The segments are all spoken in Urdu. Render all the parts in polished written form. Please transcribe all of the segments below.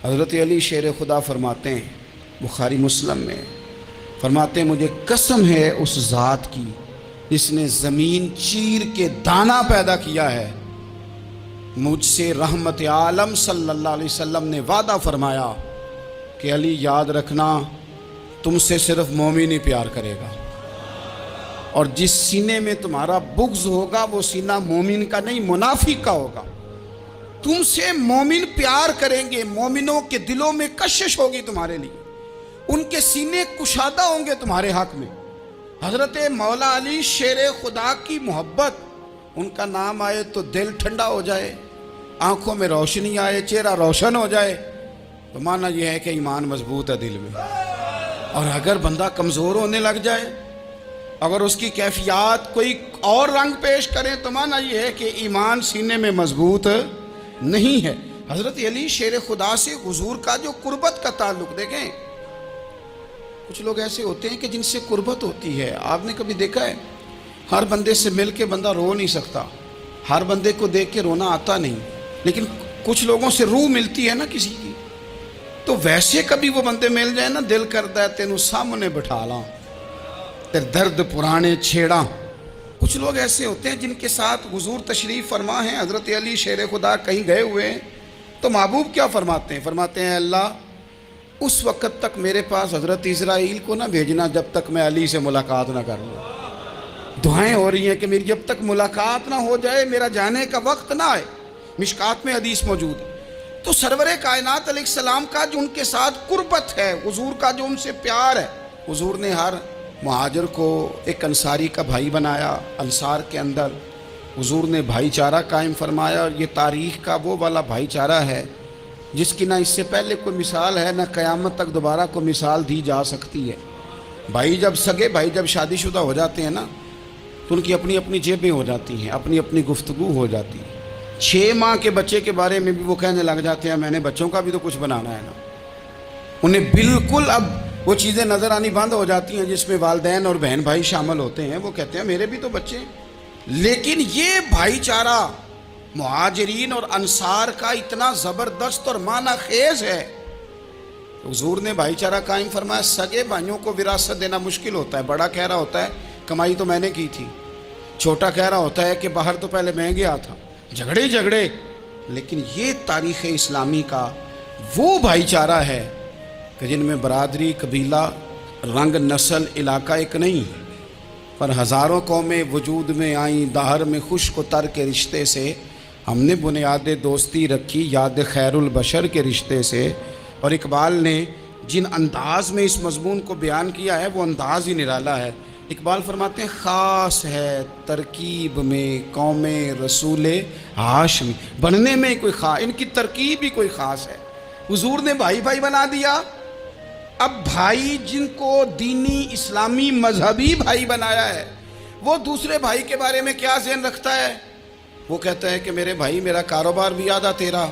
حضرت علی شیر خدا فرماتے ہیں بخاری مسلم میں، فرماتے ہیں مجھے قسم ہے اس ذات کی جس نے زمین چیر کے دانہ پیدا کیا ہے، مجھ سے رحمت عالم صلی اللہ علیہ وسلم نے وعدہ فرمایا کہ علی یاد رکھنا تم سے صرف مومن ہی پیار کرے گا، اور جس سینے میں تمہارا بغض ہوگا وہ سینہ مومن کا نہیں منافق کا ہوگا۔ تم سے مومن پیار کریں گے، مومنوں کے دلوں میں کشش ہوگی تمہارے لیے، ان کے سینے کشادہ ہوں گے تمہارے حق میں۔ حضرت مولا علی شیر خدا کی محبت، ان کا نام آئے تو دل ٹھنڈا ہو جائے، آنکھوں میں روشنی آئے، چہرہ روشن ہو جائے، تو معنی یہ ہے کہ ایمان مضبوط ہے دل میں۔ اور اگر بندہ کمزور ہونے لگ جائے، اگر اس کی کیفیات کوئی اور رنگ پیش کرے، تو معنی یہ ہے کہ ایمان سینے میں مضبوط نہیں ہے۔ حضرت علی شیر خدا سے حضور کا جو قربت کا تعلق، دیکھیں کچھ لوگ ایسے ہوتے ہیں کہ جن سے قربت ہوتی ہے، آپ نے کبھی دیکھا ہے ہر بندے سے مل کے بندہ رو نہیں سکتا، ہر بندے کو دیکھ کے رونا آتا نہیں، لیکن کچھ لوگوں سے روح ملتی ہے نا کسی کی، تو ویسے کبھی وہ بندے مل جائے نا، دل کرتا ہے تینوں سامنے بٹھا لاں تیرے درد پرانے چھیڑا۔ کچھ لوگ ایسے ہوتے ہیں جن کے ساتھ حضور تشریف فرما ہیں، حضرت علی شیر خدا کہیں گئے ہوئے ہیں، تو محبوب کیا فرماتے ہیں؟ فرماتے ہیں اللہ اس وقت تک میرے پاس حضرت اسرائیل کو نہ بھیجنا جب تک میں علی سے ملاقات نہ کر لوں۔ دعائیں ہو رہی ہیں کہ میری جب تک ملاقات نہ ہو جائے، میرا جانے کا وقت نہ آئے۔ مشکات میں حدیث موجود ہے۔ تو سرور کائنات علیہ السلام کا جو ان کے ساتھ قربت ہے، حضور کا جو ان سے پیار ہے، حضور نے ہر مہاجر کو ایک انصاری کا بھائی بنایا، انصار کے اندر حضور نے بھائی چارہ قائم فرمایا، اور یہ تاریخ کا وہ والا بھائی چارہ ہے جس کی نہ اس سے پہلے کوئی مثال ہے، نہ قیامت تک دوبارہ کوئی مثال دی جا سکتی ہے۔ بھائی جب سگے بھائی جب شادی شدہ ہو جاتے ہیں نا، تو ان کی اپنی اپنی جیبیں ہو جاتی ہیں، اپنی اپنی گفتگو ہو جاتی ہے۔ 6 ماہ کے بچے کے بارے میں بھی وہ کہنے لگ جاتے ہیں میں نے بچوں کا بھی تو کچھ بنانا ہے نا۔ انہیں بالکل اب وہ چیزیں نظر آنی بند ہو جاتی ہیں جس میں والدین اور بہن بھائی شامل ہوتے ہیں، وہ کہتے ہیں میرے بھی تو بچے ہیں۔ لیکن یہ بھائی چارہ مہاجرین اور انصار کا اتنا زبردست اور معنی خیز ہے، حضور نے بھائی چارہ قائم فرمایا۔ سگے بھائیوں کو وراثت دینا مشکل ہوتا ہے، بڑا کہہ رہا ہوتا ہے کمائی تو میں نے کی تھی، چھوٹا کہہ رہا ہوتا ہے کہ باہر تو پہلے میں گیا تھا، جھگڑے، لیکن یہ تاریخ اسلامی کا وہ بھائی چارہ ہے کہ جن میں برادری، قبیلہ، رنگ، نسل، علاقہ ایک نہیں، پر ہزاروں قومیں وجود میں آئیں، دہر میں خشک و تر کے رشتے سے ہم نے بنیاد دوستی رکھی، یاد خیر البشر کے رشتے سے۔ اور اقبال نے جن انداز میں اس مضمون کو بیان کیا ہے وہ انداز ہی نرالا ہے۔ اقبال فرماتے ہیں خاص ہے ترکیب میں قوم رسول ہاشمی، بننے میں کوئی خاص، ان کی ترکیب ہی کوئی خاص ہے۔ حضور نے بھائی بھائی بنا دیا۔ اب بھائی جن کو دینی اسلامی مذہبی بھائی بنایا ہے، وہ دوسرے بھائی کے بارے میں کیا ذہن رکھتا ہے؟ وہ کہتا ہے کہ میرے بھائی میرا کاروبار بھی آدھا تیرا،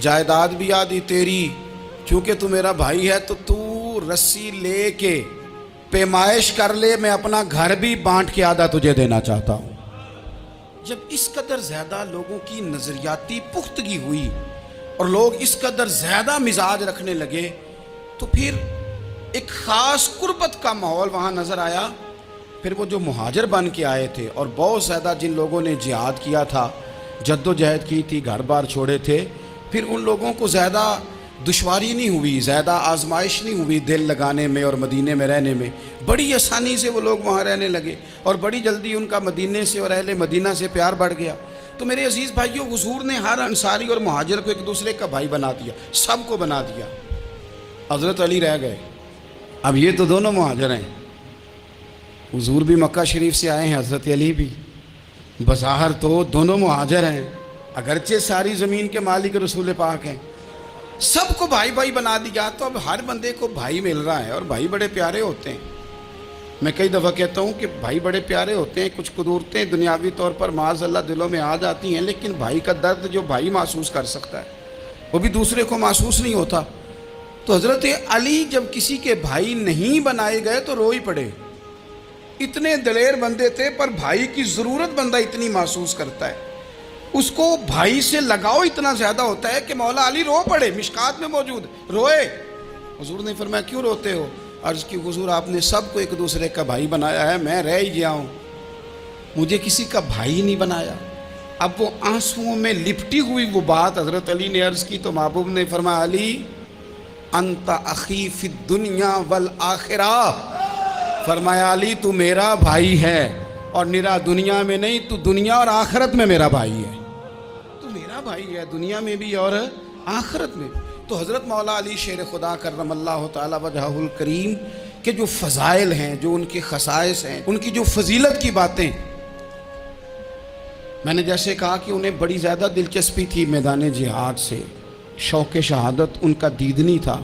جائیداد بھی آدھی تیری، چونکہ تو میرا بھائی ہے تو تو رسی لے کے پیمائش کر لے، میں اپنا گھر بھی بانٹ کے آدھا تجھے دینا چاہتا ہوں۔ جب اس قدر زیادہ لوگوں کی نظریاتی پختگی ہوئی اور لوگ اس قدر زیادہ مزاج رکھنے لگے، تو پھر ایک خاص قربت کا ماحول وہاں نظر آیا۔ پھر وہ جو مہاجر بن کے آئے تھے اور بہت زیادہ جن لوگوں نے جہاد کیا تھا، جد و جہد کی تھی، گھر بار چھوڑے تھے، پھر ان لوگوں کو زیادہ دشواری نہیں ہوئی، زیادہ آزمائش نہیں ہوئی دل لگانے میں اور مدینے میں رہنے میں، بڑی آسانی سے وہ لوگ وہاں رہنے لگے، اور بڑی جلدی ان کا مدینے سے اور اہل مدینہ سے پیار بڑھ گیا۔ تو میرے عزیز بھائیوں، حضور نے ہر انصاری اور مہاجر کو ایک دوسرے کا بھائی بنا دیا، سب کو بنا دیا۔ حضرت علی رہ گئے، اب یہ تو دونوں مہاجر ہیں، حضور بھی مکہ شریف سے آئے ہیں، حضرت علی بھی، بظاہر تو دونوں مہاجر ہیں، اگرچہ ساری زمین کے مالک رسول پاک ہیں، سب کو بھائی بھائی بنا دیا۔ تو اب ہر بندے کو بھائی مل رہا ہے، اور بھائی بڑے پیارے ہوتے ہیں۔ میں کئی دفعہ کہتا ہوں کہ بھائی بڑے پیارے ہوتے ہیں، کچھ قدورتیں دنیاوی طور پر معاذ اللہ دلوں میں آ جاتی ہیں، لیکن بھائی کا درد جو بھائی محسوس کر سکتا ہے وہ بھی دوسرے کو محسوس نہیں ہوتا۔ تو حضرت علی جب کسی کے بھائی نہیں بنائے گئے تو رو ہی پڑے، اتنے دلیر بندے تھے، پر بھائی کی ضرورت بندہ اتنی محسوس کرتا ہے۔ اس کو بھائی سے لگاؤ اتنا زیادہ ہوتا ہے کہ مولا علی رو پڑے، مشکات میں موجود روئے۔ حضور نے فرمایا کیوں روتے ہو؟ عرض کی حضور آپ نے سب کو ایک دوسرے کا بھائی بنایا ہے، میں رہ ہی گیا ہوں، مجھے کسی کا بھائی نہیں بنایا۔ اب وہ آنسوؤں میں لپٹی ہوئی وہ بات حضرت علی نے عرض کی تو محبوب نے فرمایا علی انت اخی فی الدنیا والآخرہ، فرمایا علی تو میرا بھائی ہے، اور نرا دنیا میں نہیں، تو دنیا اور آخرت میں میرا بھائی ہے، تو میرا بھائی ہے دنیا میں بھی اور آخرت میں۔ تو حضرت مولا علی شیر خدا کرم اللہ تعالی وجہہ الکریم کے جو فضائل ہیں، جو ان کے خصائص ہیں، ان کی جو فضیلت کی باتیں، میں نے جیسے کہا کہ انہیں بڑی زیادہ دلچسپی تھی میدان جہاد سے، شوق شہادت ان کا دیدنی تھا۔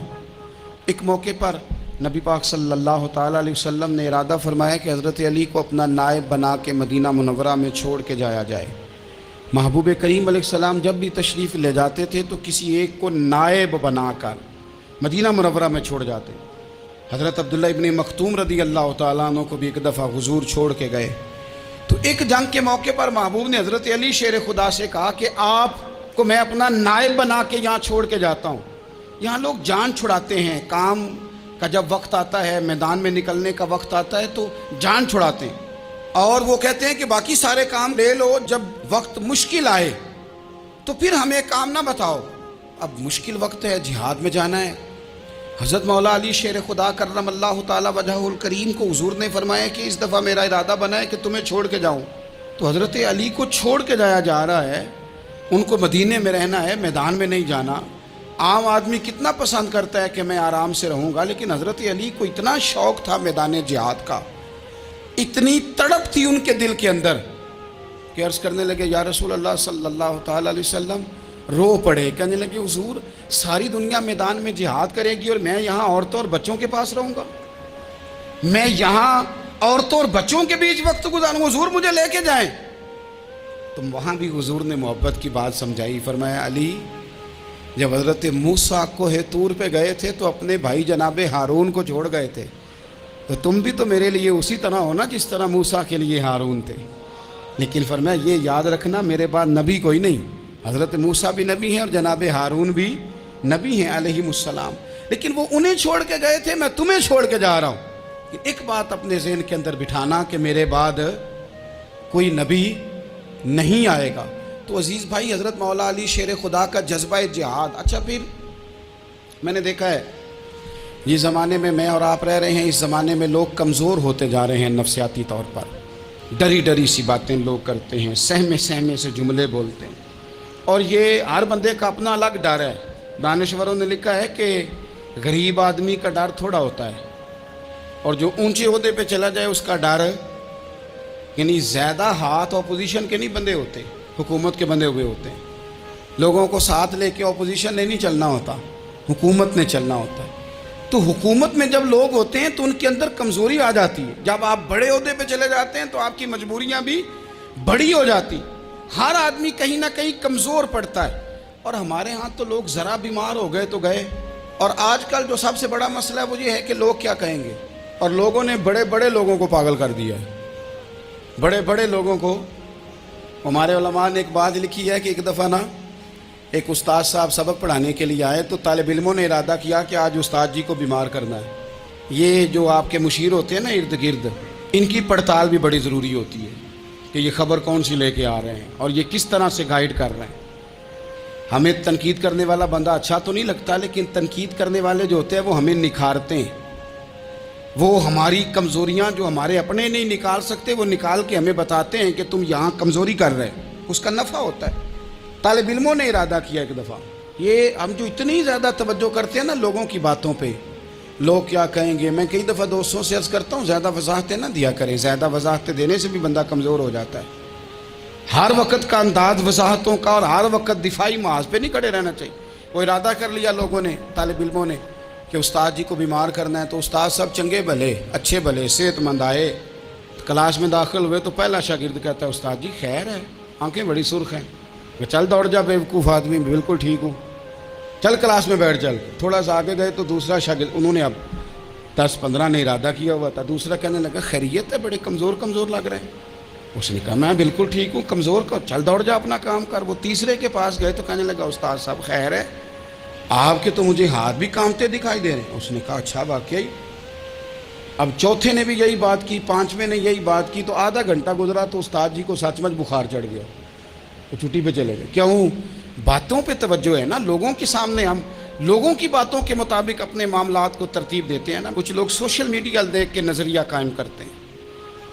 ایک موقع پر نبی پاک صلی اللہ تعالیٰ علیہ وسلم نے ارادہ فرمایا کہ حضرت علی کو اپنا نائب بنا کے مدینہ منورہ میں چھوڑ کے جایا جائے۔ محبوب کریم علیہ السلام جب بھی تشریف لے جاتے تھے تو کسی ایک کو نائب بنا کر مدینہ منورہ میں چھوڑ جاتے۔ حضرت عبداللہ ابن مختوم رضی اللہ تعالیٰ عنہ کو بھی ایک دفعہ حضور چھوڑ کے گئے، تو ایک جنگ کے موقع پر محبوب نے حضرت علی شیر خدا سے کہا کہ آپ کو میں اپنا نائب بنا کے یہاں چھوڑ کے جاتا ہوں۔ یہاں لوگ جان چھڑاتے ہیں، کام کا جب وقت آتا ہے، میدان میں نکلنے کا وقت آتا ہے تو جان چھڑاتے ہیں، اور وہ کہتے ہیں کہ باقی سارے کام لے لو، جب وقت مشکل آئے تو پھر ہمیں کام نہ بتاؤ۔ اب مشکل وقت ہے، جہاد میں جانا ہے۔ حضرت مولا علی شیر خدا کرم اللہ تعالی وجہہ الکریم کو حضور نے فرمایا کہ اس دفعہ میرا ارادہ بنا ہے کہ تمہیں چھوڑ کے جاؤں۔ تو حضرت علی کو چھوڑ کے جایا جا رہا ہے، ان کو مدینے میں رہنا ہے، میدان میں نہیں جانا۔ عام آدمی کتنا پسند کرتا ہے کہ میں آرام سے رہوں گا، لیکن حضرت علی کو اتنا شوق تھا میدان جہاد کا، اتنی تڑپ تھی ان کے دل کے اندر کہ عرض کرنے لگے یا رسول اللہ صلی اللہ تعالیٰ علیہ وسلم، رو پڑے، کہنے لگے حضور ساری دنیا میدان میں جہاد کرے گی اور میں یہاں عورتوں اور بچوں کے پاس رہوں گا، میں یہاں عورتوں اور بچوں کے بیچ وقت گزاروں، حضور مجھے لے کے جائیں۔ تو وہاں بھی حضور نے محبت کی بات سمجھائی، فرمایا علی جب حضرت موسیٰ کوہ طور پہ گئے تھے تو اپنے بھائی جناب ہارون کو چھوڑ گئے تھے، تو تم بھی تو میرے لیے اسی طرح ہونا جس طرح موسیٰ کے لیے ہارون تھے۔ لیکن فرمایا یہ یاد رکھنا میرے بعد نبی کوئی نہیں، حضرت موسیٰ بھی نبی ہیں اور جناب ہارون بھی نبی ہیں علیہم السلام، لیکن وہ انہیں چھوڑ کے گئے تھے، میں تمہیں چھوڑ کے جا رہا ہوں۔ ایک بات اپنے ذہن کے اندر بٹھانا کہ میرے بعد کوئی نبی نہیں آئے گا۔ تو عزیز بھائی، حضرت مولا علی شیر خدا کا جذبہ جہاد۔ اچھا پھر میں نے دیکھا ہے جس زمانے میں میں اور آپ رہ رہے ہیں، اس زمانے میں لوگ کمزور ہوتے جا رہے ہیں نفسیاتی طور پر، ڈری ڈری سی باتیں لوگ کرتے ہیں، سہمے سہمے سے جملے بولتے ہیں، اور یہ ہر بندے کا اپنا الگ ڈر ہے۔ دانشوروں نے لکھا ہے کہ غریب آدمی کا ڈر تھوڑا ہوتا ہے، اور جو اونچے عہدے پہ چلا جائے اس کا ڈر، یعنی زیادہ ہاتھ اپوزیشن کے نہیں بندے ہوتے، حکومت کے بندے ہوئے ہوتے ہیں۔ لوگوں کو ساتھ لے کے اپوزیشن نے نہیں چلنا ہوتا، حکومت نے چلنا ہوتا ہے۔ تو حکومت میں جب لوگ ہوتے ہیں تو ان کے اندر کمزوری آ جاتی ہے، جب آپ بڑے عہدے پہ چلے جاتے ہیں تو آپ کی مجبوریاں بھی بڑی ہو جاتی، ہر آدمی کہیں نہ کہیں کمزور پڑتا ہے۔ اور ہمارے ہاں تو لوگ ذرا بیمار ہو گئے تو گئے، اور آج کل جو سب سے بڑا مسئلہ ہے وہ یہ ہے کہ لوگ کیا کہیں گے، اور لوگوں نے بڑے بڑے لوگوں کو پاگل کر دیا ہے، بڑے بڑے لوگوں کو۔ ہمارے علماء نے ایک بات لکھی ہے کہ ایک دفعہ نا ایک استاد صاحب سبق پڑھانے کے لیے آئے تو طالب علموں نے ارادہ کیا کہ آج استاد جی کو بیمار کرنا ہے۔ یہ جو آپ کے مشیر ہوتے ہیں نا ارد گرد، ان کی پڑتال بھی بڑی ضروری ہوتی ہے کہ یہ خبر کون سی لے کے آ رہے ہیں اور یہ کس طرح سے گائیڈ کر رہے ہیں۔ ہمیں تنقید کرنے والا بندہ اچھا تو نہیں لگتا، لیکن تنقید کرنے والے جو ہوتے ہیں وہ ہمیں نکھارتے ہیں، وہ ہماری کمزوریاں جو ہمارے اپنے نہیں نکال سکتے وہ نکال کے ہمیں بتاتے ہیں کہ تم یہاں کمزوری کر رہے، اس کا نفع ہوتا ہے۔ طالب علموں نے ارادہ کیا ایک دفعہ، یہ ہم جو اتنی زیادہ توجہ کرتے ہیں نا لوگوں کی باتوں پہ، لوگ کیا کہیں گے، میں کئی دفعہ دوستوں سے عرض کرتا ہوں زیادہ وضاحتیں نہ دیا کریں، زیادہ وضاحتیں دینے سے بھی بندہ کمزور ہو جاتا ہے۔ ہر وقت کا انداز وضاحتوں کا اور ہر وقت دفاعی محاذ پہ نہیں کھڑے رہنا چاہیے۔ وہ ارادہ کر لیا لوگوں نے، طالب علموں نے، کہ استاد جی کو بیمار کرنا ہے، تو استاد سب چنگے بھلے اچھے بھلے صحت مند آئے، کلاس میں داخل ہوئے تو پہلا شاگرد کہتا ہے استاد جی خیر ہے، آنکھیں بڑی سرخ ہیں۔ کہ چل دوڑ جا بیوقوف آدمی، بالکل ٹھیک ہوں، چل کلاس میں بیٹھ چل۔ تھوڑا سا آگے گئے تو دوسرا شاگرد، انہوں نے اب 10-15 نے ارادہ کیا ہوا تھا، دوسرا کہنے لگا خیریت ہے، بڑے کمزور کمزور لگ رہے ہیں۔ اس نے کہا میں بالکل ٹھیک ہوں، کمزور کو چل دوڑ جا اپنا کام کر۔ وہ تیسرے کے پاس گئے تو کہنے لگا استاد صاحب خیر ہے، آپ کے تو مجھے ہاتھ بھی کامتے دکھائی دے رہے ہیں۔ اس نے کہا اچھا واقعی؟ اب چوتھے نے بھی یہی بات کی، پانچویں نے یہی بات کی، تو آدھا گھنٹہ گزرا تو استاد جی کو سچ مچ بخار چڑھ گیا، وہ چھٹی پہ چلے گئے۔ کیوں؟ باتوں پہ توجہ ہے نا، لوگوں کے سامنے ہم لوگوں کی باتوں کے مطابق اپنے معاملات کو ترتیب دیتے ہیں نا۔ کچھ لوگ سوشل میڈیا دیکھ کے نظریہ قائم کرتے ہیں،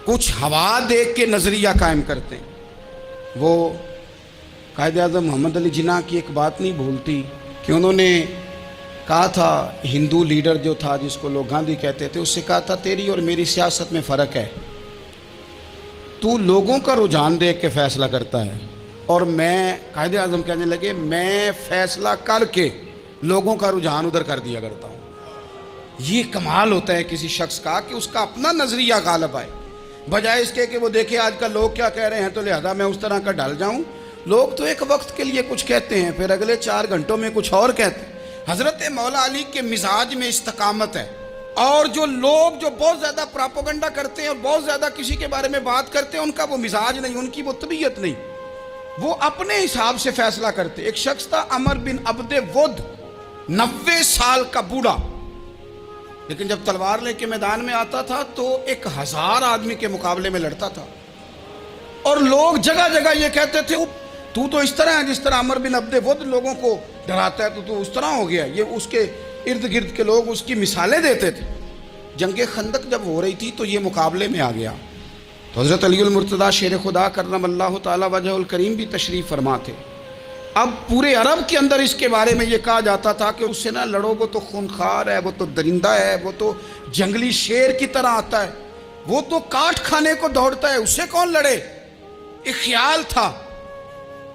کچھ ہوا دیکھ کے نظریہ قائم کرتے ہیں۔ وہ قائد اعظم محمد علی جناح کی ایک بات نہیں بھولتی کہ انہوں نے کہا تھا، ہندو لیڈر جو تھا جس کو لوگ گاندھی کہتے تھے، اس سے کہا تھا تیری اور میری سیاست میں فرق ہے، تو لوگوں کا رجحان دیکھ کے فیصلہ کرتا ہے، اور میں قائد اعظم کہنے لگے میں فیصلہ کر کے لوگوں کا رجحان ادھر کر دیا کرتا ہوں۔ یہ کمال ہوتا ہے کسی شخص کا کہ اس کا اپنا نظریہ غالب آئے، بجائے اس کے کہ وہ دیکھے آج کل لوگ کیا کہہ رہے ہیں تو لہذا میں اس طرح کا ڈال جاؤں۔ لوگ تو ایک وقت کے لیے کچھ کہتے ہیں، پھر اگلے 4 گھنٹوں میں کچھ اور کہتے ہیں۔ حضرت مولا علی کے مزاج میں استقامت ہے، اور جو لوگ جو بہت زیادہ پراپوگنڈا کرتے ہیں اور بہت زیادہ کسی کے بارے میں بات کرتے ہیں، ان کا وہ مزاج نہیں، ان کی وہ طبیعت نہیں، وہ اپنے حساب سے فیصلہ کرتے۔ ایک شخص تھا عمر بن عبد ود، 90 سال کا بوڑھا، لیکن جب تلوار لے کے میدان میں آتا تھا تو 1000 آدمی کے مقابلے میں لڑتا تھا، اور لوگ جگہ جگہ یہ کہتے تھے تو اس طرح ہے جس طرح عمر بن عبد ود لوگوں کو ڈراتا ہے، تو اس طرح ہو گیا۔ یہ اس کے ارد گرد کے لوگ اس کی مثالیں دیتے تھے۔ جنگ خندق جب ہو رہی تھی تو یہ مقابلے میں آ گیا، تو حضرت علی المرتضیٰ شیر خدا کرم اللہ تعالی وجہ الکریم بھی تشریف فرما تھے۔ اب پورے عرب کے اندر اس کے بارے میں یہ کہا جاتا تھا کہ اس سے نہ لڑو، وہ تو خونخوار ہے، وہ تو درندہ ہے، وہ تو جنگلی شیر کی طرح آتا ہے، وہ تو کاٹ کھانے کو دوڑتا ہے، اس سے کون لڑے؟ ایک خیال تھا۔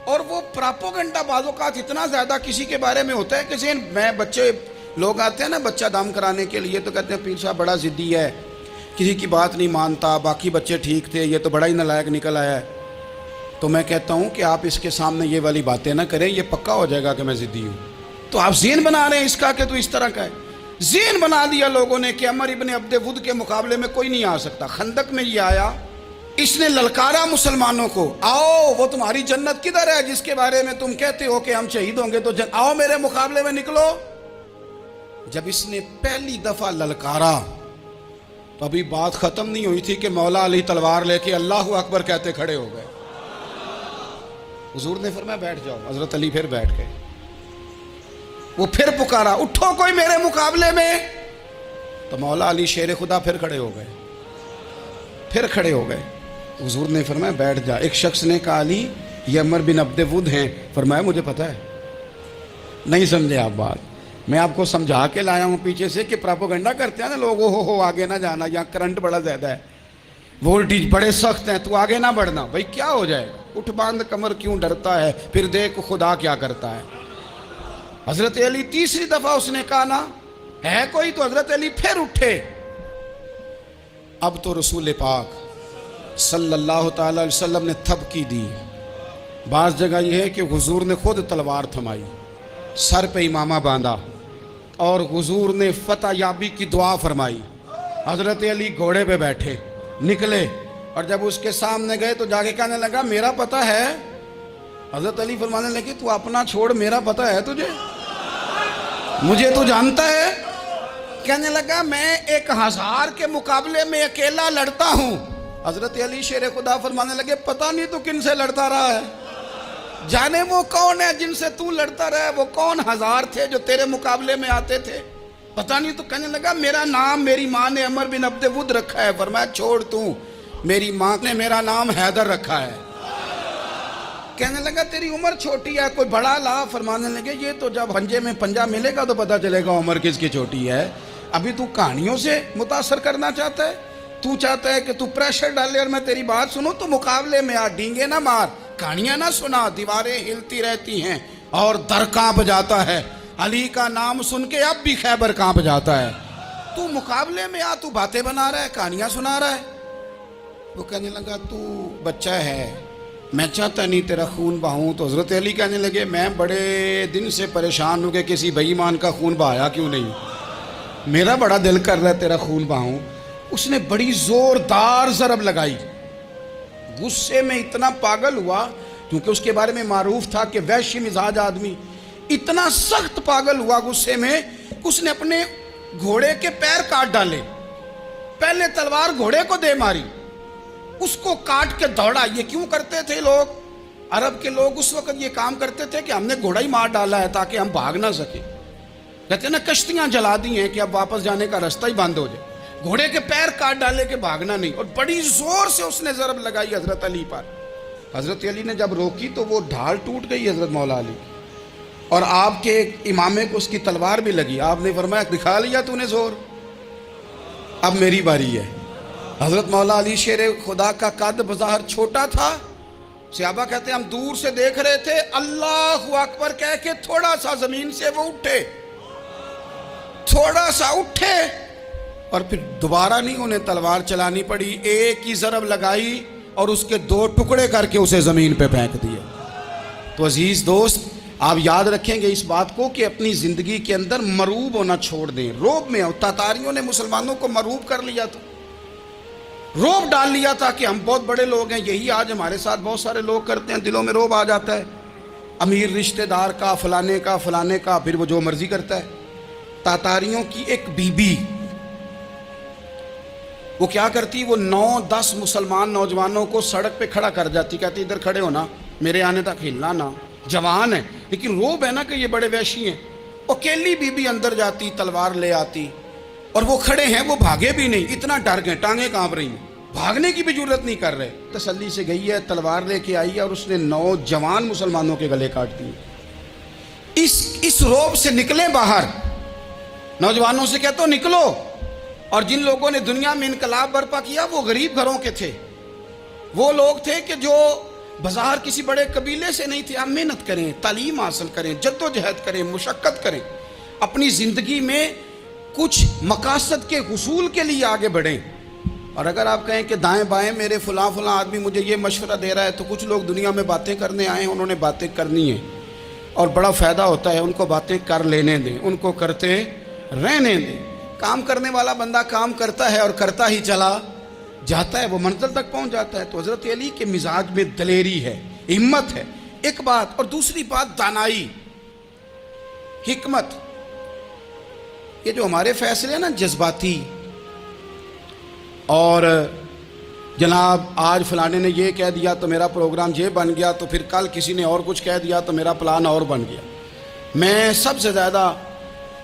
اور وہ پراپوگنڈا بعض اوقات اتنا زیادہ کسی کے بارے میں ہوتا ہے کہ ذہن میں بچے لوگ آتے ہیں نا بچہ دم کرانے کے لیے، تو کہتے ہیں پیر صاحب بڑا ضدی ہے، کسی کی بات نہیں مانتا، باقی بچے ٹھیک تھے، یہ تو بڑا ہی نالائق نکل آیا ہے۔ تو میں کہتا ہوں کہ آپ اس کے سامنے یہ والی باتیں نہ کریں، یہ پکا ہو جائے گا کہ میں ضدی ہوں۔ تو آپ ذہن بنا رہے ہیں اس کا کہ تو اس طرح کا ہے۔ ذہن بنا دیا لوگوں نے کہ عمر ابن عبد ود کے مقابلے میں کوئی نہیں آ سکتا۔ خندق میں یہ آیا، اس نے للکارا مسلمانوں کو، آؤ وہ تمہاری جنت کدھر ہے جس کے بارے میں تم کہتے ہو کہ ہم شہید ہوں گے، تو آؤ میرے مقابلے میں نکلو۔ جب اس نے پہلی دفعہ للکارا تو ابھی بات ختم نہیں ہوئی تھی کہ مولا علی تلوار لے کے اللہ اکبر کہتے کھڑے ہو گئے۔ حضور نے فرمایا بیٹھ جاؤ، حضرت علی پھر بیٹھ گئے۔ وہ پھر پکارا اٹھو کوئی میرے مقابلے میں، تو مولا علی شیر خدا پھر کھڑے ہو گئے، پھر کھڑے ہو گئے۔ حضور نے فرمایا بیٹھ جا۔ ایک شخص نے کہا علی یہ عمر بن عبد ود ہیں، فرمایا مجھے پتہ ہے۔ نہیں سمجھے آپ بات، میں آپ کو سمجھا کے لایا ہوں پیچھے سے کہ پراپوگنڈا کرتے ہیں نا لوگ، ہو آگے نہ جانا، یہاں کرنٹ بڑا زیادہ ہے، وولٹیج بڑے سخت ہیں، تو آگے نہ بڑھنا۔ بھائی کیا ہو جائے گا، اٹھ باندھ کمر کیوں ڈرتا ہے، پھر دیکھ خدا کیا کرتا ہے۔ حضرت علی تیسری دفعہ اس نے کہا نا ہے کوئی، تو حضرت علی پھر اٹھے۔ اب تو رسول پاک صلی اللہ تعالی علیہ وسلم نے تھپکی دی۔ بعض جگہ یہ ہے کہ حضور نے خود تلوار تھمائی، سر پہ امامہ باندھا، اور حضور نے فتح یابی کی دعا فرمائی۔ حضرت علی گھوڑے پہ بیٹھے نکلے، اور جب اس کے سامنے گئے تو جا کے کہنے لگا میرا پتہ ہے۔ حضرت علی فرمانے لگے تو اپنا چھوڑ، میرا پتہ ہے تجھے، مجھے تو جانتا ہے۔ کہنے لگا میں 1000 کے مقابلے میں اکیلا لڑتا ہوں۔ حضرت علی شیر خدا فرمانے لگے پتہ نہیں تو کن سے لڑتا رہا ہے، جانے وہ کون ہے جن سے تو لڑتا رہا ہے، وہ کون 1000 تھے جو تیرے مقابلے میں آتے تھے، پتہ نہیں۔ تو کہنے لگا میرا نام میری ماں نے عمر بن عبد ود رکھا ہے۔ فرمایا چھوڑ تو، میری ماں نے میرا نام حیدر رکھا ہے۔ کہنے لگا تیری عمر چھوٹی ہے، کوئی بڑا لا۔ فرمانے لگے یہ تو جب پنجے میں پنجہ ملے گا تو پتہ چلے گا عمر کس کی چھوٹی ہے، ابھی تو کہانیوں سے متاثر کرنا چاہتا ہے، تو چاہتا ہے کہ تو پریشر ڈالے اور میں تیری بات سنوں، تو مقابلے میں آ، ڈینگے نہ مار، کہانیاں نہ سنا، دیواریں ہلتی رہتی ہیں اور در کانپ جاتا ہے۔ علی کا نام سن کے اب بھی خیبر کانپ جاتا ہے، تو مقابلے میں آ، تو باتیں بنا رہا ہے، کہانیاں سنا رہا ہے۔ وہ کہنے لگا تو بچہ ہے، میں چاہتا نہیں تیرا خون بہاؤں۔ تو حضرت علی کہنے لگے میں بڑے دن سے پریشان ہوں کہ کسی بے ایمان کا خون بہایا کیوں نہیں، میرا بڑا دل کر رہا ہے تیرا خون بہاؤں۔ اس نے بڑی زوردار ضرب لگائی، غصے میں اتنا پاگل ہوا، کیونکہ اس کے بارے میں معروف تھا کہ وحشی مزاج آدمی، اتنا سخت پاگل ہوا غصے میں کہ اس نے اپنے گھوڑے کے پیر کاٹ ڈالے، پہلے تلوار گھوڑے کو دے ماری، اس کو کاٹ کے دوڑا۔ یہ کیوں کرتے تھے لوگ؟ عرب کے لوگ اس وقت یہ کام کرتے تھے کہ ہم نے گھوڑا ہی مار ڈالا ہے تاکہ ہم بھاگ نہ سکیں۔ کہتے ہیں نا کشتیاں جلا دی ہیں کہ اب واپس جانے کا راستہ ہی بند ہو جائے، گھوڑے کے پیر کاٹ ڈالے کہ بھاگنا نہیں، اور بڑی زور سے اس نے ضرب لگائی حضرت علی پر۔ حضرت علی نے جب روکی تو وہ ڈھال ٹوٹ گئی حضرت مولا علی، اور آپ کے امامے کو اس کی تلوار بھی لگی۔ آپ نے فرمایا دکھا لیا تو نے زور، اب میری باری ہے۔ حضرت مولا علی شیر خدا کا قد بظاہر چھوٹا تھا، صحابہ کہتے ہیں ہم دور سے دیکھ رہے تھے، اللہ اکبر کہہ کے تھوڑا سا زمین سے وہ اٹھے، تھوڑا سا اٹھے، اور پھر دوبارہ نہیں انہیں تلوار چلانی پڑی، ایک ہی ضرب لگائی اور اس کے 2 ٹکڑے کر کے اسے زمین پہ پھینک دیا۔ تو عزیز دوست، آپ یاد رکھیں گے اس بات کو کہ اپنی زندگی کے اندر مروب ہونا چھوڑ دیں، روب میں ہو۔ تاتاریوں نے مسلمانوں کو مروب کر لیا تھا، روب ڈال لیا تھا کہ ہم بہت بڑے لوگ ہیں۔ یہی آج ہمارے ساتھ بہت سارے لوگ کرتے ہیں، دلوں میں روب آ جاتا ہے، امیر رشتہ دار کا، فلانے کا، فلانے کا، پھر وہ جو مرضی کرتا ہے۔ تاتاریوں کی ایک بی بی، وہ کیا کرتی، وہ 9-10 مسلمان نوجوانوں کو سڑک پہ کھڑا کر جاتی، کہتی ادھر کھڑے ہونا، میرے آنے تک ہلنا نہ، جوان ہے لیکن روب ہے نا کہ یہ بڑے وحشی ہیں۔ اکیلی بی بی اندر جاتی، تلوار لے آتی، اور وہ کھڑے ہیں، وہ بھاگے بھی نہیں، اتنا ڈر گئے، ٹانگیں کانپ رہی ہیں، بھاگنے کی بھی جرت نہیں کر رہے۔ تسلی سے گئی ہے، تلوار لے کے آئی ہے، اور اس نے 9 جوان مسلمانوں کے گلے کاٹ دیے۔ اس روب سے نکلیں باہر، نوجوانوں سے کہتا ہوں نکلو۔ اور جن لوگوں نے دنیا میں انقلاب برپا کیا وہ غریب گھروں کے تھے، وہ لوگ تھے کہ جو بظاہر کسی بڑے قبیلے سے نہیں تھے۔ آپ محنت کریں، تعلیم حاصل کریں، جد و جہد کریں، مشقت کریں، اپنی زندگی میں کچھ مقاصد کے حصول کے لیے آگے بڑھیں۔ اور اگر آپ کہیں کہ دائیں بائیں میرے فلاں آدمی مجھے یہ مشورہ دے رہا ہے، تو کچھ لوگ دنیا میں باتیں کرنے آئے ہیں، انہوں نے باتیں کرنی ہیں اور بڑا فائدہ ہوتا ہے، ان کو باتیں کر لینے دیں، ان کو کرتے رہنے دیں۔ کام کرنے والا بندہ کام کرتا ہے اور کرتا ہی چلا جاتا ہے، وہ منزل تک پہنچ جاتا ہے۔ تو حضرت علی کے مزاج میں دلیری ہے، ہمت ہے، ایک بات، اور دوسری بات دانائی، حکمت۔ یہ جو ہمارے فیصلے ہیں نا جذباتی، اور جناب آج فلانے نے یہ کہہ دیا تو میرا پروگرام یہ بن گیا، تو پھر کل کسی نے اور کچھ کہہ دیا تو میرا پلان اور بن گیا۔ میں سب سے زیادہ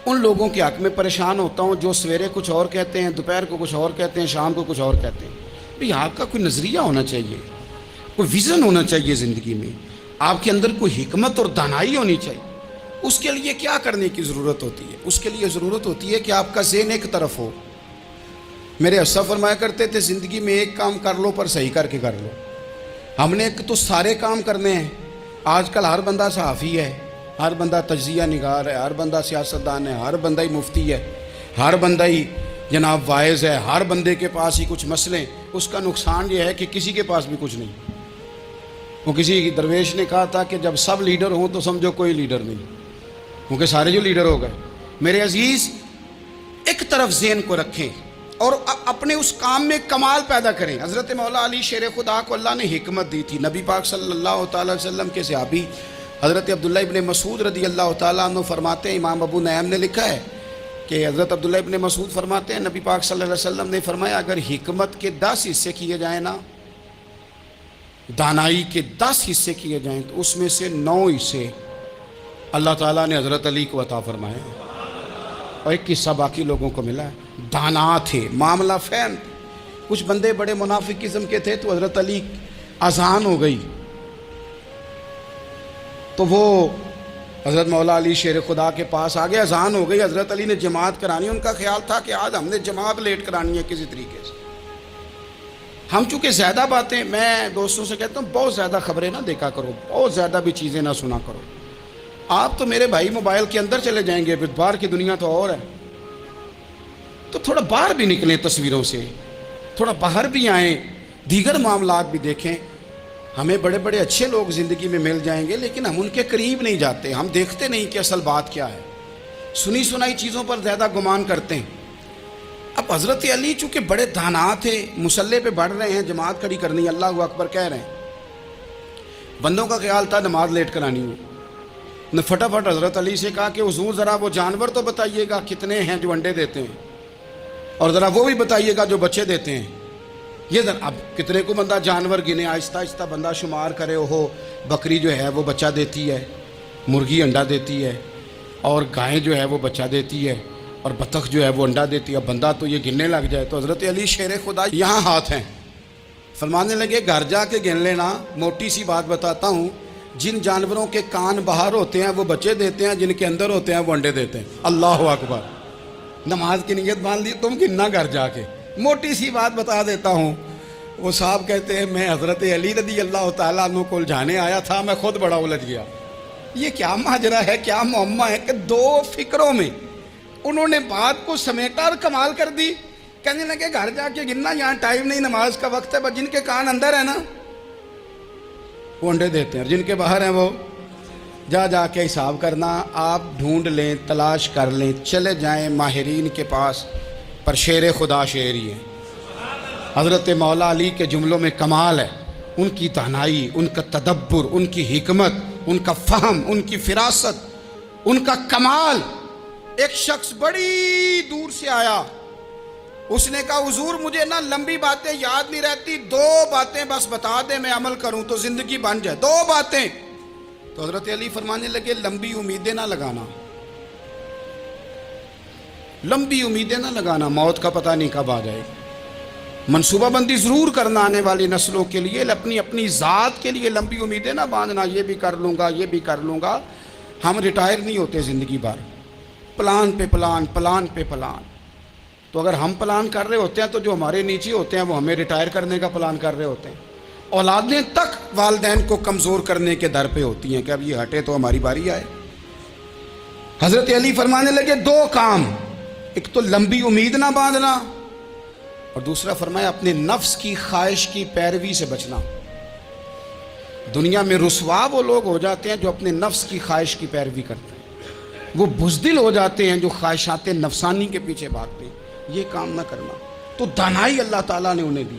ان لوگوں کے حق میں پریشان ہوتا ہوں جو سویرے کچھ اور کہتے ہیں، دوپہر کو کچھ اور کہتے ہیں، شام کو کچھ اور کہتے ہیں۔ بھئی آپ کا کوئی نظریہ ہونا چاہیے، کوئی ویژن ہونا چاہیے زندگی میں، آپ کے اندر کوئی حکمت اور دانائی ہونی چاہیے۔ اس کے لیے کیا کرنے کی ضرورت ہوتی ہے؟ اس کے لیے ضرورت ہوتی ہے کہ آپ کا ذہن ایک طرف ہو۔ میرے اسلاف فرمایا کرتے تھے زندگی میں ایک کام کر لو پر صحیح کر کے کر لو۔ ہم نے تو سارے کام کرنے ہیں۔ آج کل ہر بندہ صحافی ہے، ہر بندہ تجزیہ نگار ہے، ہر بندہ سیاستدان ہے، ہر بندہ ہی مفتی ہے، ہر بندہ ہی جناب واعظ ہے، ہر بندے کے پاس ہی کچھ مسئلے۔ اس کا نقصان یہ ہے کہ کسی کے پاس بھی کچھ نہیں۔ وہ کسی درویش نے کہا تھا کہ جب سب لیڈر ہوں تو سمجھو کوئی لیڈر نہیں، کیونکہ سارے جو لیڈر ہو گئے۔ میرے عزیز، ایک طرف ذہن کو رکھیں اور اپنے اس کام میں کمال پیدا کریں۔ حضرت مولا علی شیر خدا کو اللہ نے حکمت دی تھی۔ نبی پاک صلی اللہ تعالیٰ علیہ وسلم کے صحابی حضرت عبداللہ ابن مسعود رضی اللہ تعالیٰ عنہ فرماتے ہیں، امام ابو نعیم نے لکھا ہے کہ حضرت عبداللہ ابن مسعود فرماتے ہیں نبی پاک صلی اللہ علیہ وسلم نے فرمایا اگر حکمت کے 10 حصے کیے جائیں نا، دانائی کے 10 حصے کیے جائیں، تو اس میں سے 9 حصے اللہ تعالیٰ نے حضرت علی کو عطا فرمائے، اور ایک حصہ باقی لوگوں کو ملا ہے۔ دانا تھے، معاملہ فہم۔ کچھ بندے بڑے منافق قسم کے تھے، تو حضرت علی اذان ہو گئی تو وہ حضرت مولا علی شیر خدا کے پاس آگے، اذان ہو گئی، حضرت علی نے جماعت کرانی۔ ان کا خیال تھا کہ آج ہم نے جماعت لیٹ کرانی ہے کسی طریقے سے۔ ہم چونکہ زیادہ باتیں، میں دوستوں سے کہتا ہوں بہت زیادہ خبریں نہ دیکھا کرو، بہت زیادہ بھی چیزیں نہ سنا کرو۔ آپ تو میرے بھائی موبائل کے اندر چلے جائیں گے، پھر باہر کی دنیا تو اور ہے، تو تھوڑا باہر بھی نکلیں تصویروں سے، تھوڑا باہر بھی آئیں، دیگر معاملات بھی دیکھیں۔ ہمیں بڑے بڑے اچھے لوگ زندگی میں مل جائیں گے، لیکن ہم ان کے قریب نہیں جاتے، ہم دیکھتے نہیں کہ اصل بات کیا ہے، سنی سنائی چیزوں پر زیادہ گمان کرتے ہیں۔ اب حضرت علی چونکہ بڑے دانا تھے، مصلے پہ بڑھ رہے ہیں، جماعت کھڑی کرنی، اللہ اکبر کہہ رہے ہیں، بندوں کا خیال تھا نماز لیٹ کرانی ہو، نے فٹافٹ حضرت علی سے کہا کہ حضور ذرا وہ جانور تو بتائیے گا کتنے ہیں جو انڈے دیتے ہیں، اور ذرا وہ بھی بتائیے گا جو بچے دیتے ہیں۔ یہ ذرا اب کتنے کو بندہ جانور گنے، آہستہ آہستہ بندہ شمار کرے، ہو بکری جو ہے وہ بچہ دیتی ہے، مرغی انڈا دیتی ہے، اور گائیں جو ہے وہ بچہ دیتی ہے، اور بطخ جو ہے وہ انڈا دیتی ہے، بندہ تو یہ گننے لگ جائے۔ تو حضرت علی شیر خدا یہاں ہاتھ ہیں، فرمانے لگے گھر جا کے گن لینا، موٹی سی بات بتاتا ہوں، جن جانوروں کے کان باہر ہوتے ہیں وہ بچے دیتے ہیں، جن کے اندر ہوتے ہیں وہ انڈے دیتے ہیں۔ اللہ اکبر، نماز کی نیت مان لی، تم گننا گھر جا کے۔ موٹی سی بات بتا دیتا ہوں، وہ صاحب کہتے ہیں میں حضرت علی رضی اللہ تعالیٰ عنہ کو الجھانے آیا تھا، میں خود بڑا الجھ گیا۔ یہ کیا ماجرا ہے، کیا معمہ ہے کہ دو فکروں میں انہوں نے بات کو سمیٹا اور کمال کر دی۔ کہنے لگے گھر جا کے گننا، یہاں ٹائم نہیں، نماز کا وقت ہے، بس جن کے کان اندر ہے نا وہ انڈے دیتے ہیں، اور جن کے باہر ہیں وہ جا کے حساب کرنا۔ آپ ڈھونڈ لیں، تلاش کر لیں، چلے جائیں ماہرین کے پاس، پر شیر خدا شیر ہی ہے۔ حضرت مولا علی کے جملوں میں کمال ہے، ان کی دانائی، ان کا تدبر، ان کی حکمت، ان کا فہم، ان کی فراست، ان کا کمال۔ ایک شخص بڑی دور سے آیا، اس نے کہا حضور مجھے نا لمبی باتیں یاد نہیں رہتی، دو باتیں بس بتا دیں میں عمل کروں تو زندگی بن جائے، دو باتیں۔ تو حضرت علی فرمانے لگے لمبی امیدیں نہ لگانا، لمبی امیدیں نہ لگانا، موت کا پتہ نہیں کب آ جائے۔ منصوبہ بندی ضرور کرنا آنے والی نسلوں کے لیے، اپنی ذات کے لیے لمبی امیدیں نہ باندھنا، یہ بھی کر لوں گا، یہ بھی کر لوں گا۔ ہم ریٹائر نہیں ہوتے زندگی بھر، پلان پہ پلان، پلان پہ پلان۔ تو اگر ہم پلان کر رہے ہوتے ہیں تو جو ہمارے نیچے ہوتے ہیں وہ ہمیں ریٹائر کرنے کا پلان کر رہے ہوتے ہیں۔ اولادیں تک والدین کو کمزور کرنے کے در پہ ہوتی ہیں کہ اب یہ ہٹے تو ہماری باری آئے۔ حضرت علی فرمانے لگے دو کام، ایک تو لمبی امید نہ باندھنا، اور دوسرا فرمایا اپنے نفس کی خواہش کی پیروی سے بچنا۔ دنیا میں رسوا وہ لوگ ہو جاتے ہیں جو اپنے نفس کی خواہش کی پیروی کرتے ہیں، وہ بزدل ہو جاتے ہیں جو خواہشات نفسانی کے پیچھے بھاگتے ہیں۔ یہ کام نہ کرنا، تو دانائی اللہ تعالیٰ نے انہیں دی۔